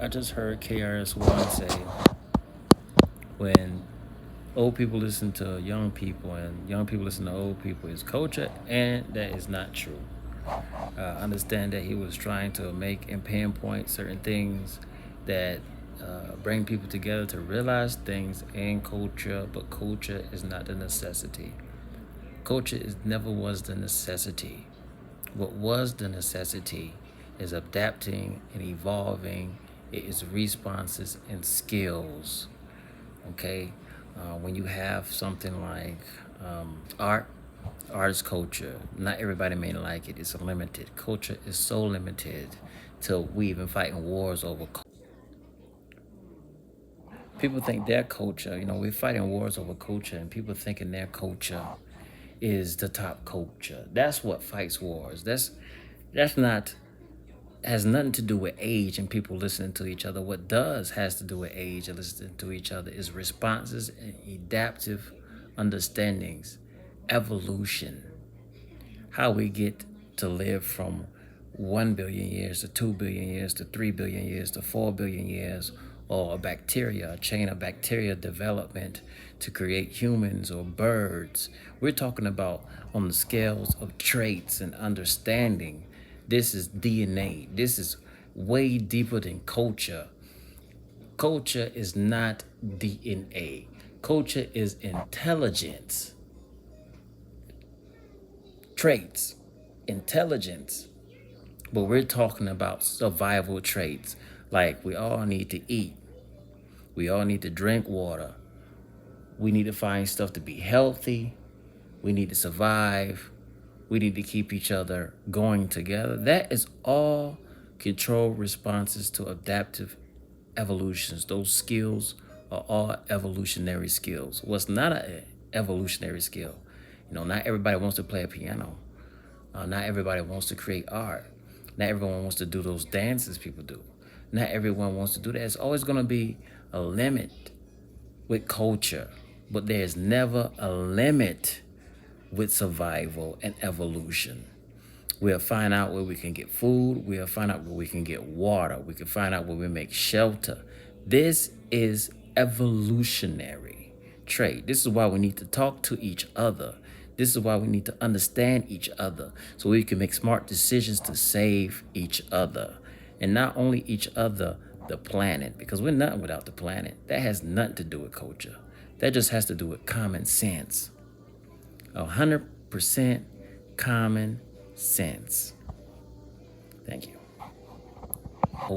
I just heard KRS-One say when old people listen to young people and young people listen to old people is culture, and that is not true. Understand that he was trying to make and pinpoint certain things that bring people together to realize things in culture, but culture is not the necessity. Culture is never was the necessity. What was the necessity is adapting and evolving its responses and skills. Okay, when you have something like art, art is culture. Not everybody may like it. It's limited. Culture is so limited till we even fighting wars over. People think their culture. We're fighting wars over culture, and people thinking their culture is the top culture. That's what fights wars. That's not has nothing to do with age and people listening to each other. What does has to do with age and listening to each other is responses and adaptive understandings, evolution, how we get to live from 1 billion years to 2 billion years to 3 billion years to 4 billion years, or a chain of bacteria development to create humans or birds. We're talking about on the scales of traits and understanding. This is DNA. This is way deeper than culture. Culture is not DNA. Culture is intelligence, traits, intelligence. But we're talking about survival traits. Like we all need to eat. We all need to drink water. We need to find stuff to be healthy. We need to survive. We need to keep each other going together. That is all controlled responses to adaptive evolutions. Those skills are all evolutionary skills. What's not an evolutionary skill? Not everybody wants to play a piano. Not everybody wants to create art. Not everyone wants to do those dances people do. Not everyone wants to do that. It's always going to be a limit with culture, but there's never a limit with survival and evolution. We'll find out where we can get food. We'll find out where we can get water. We can find out where we make shelter. This is evolutionary trait. This is why we need to talk to each other. This is why we need to understand each other so we can make smart decisions to save each other. And not only each other, the planet, because we're nothing without the planet. That has nothing to do with culture. That just has to do with common sense. 100% common sense. Thank you.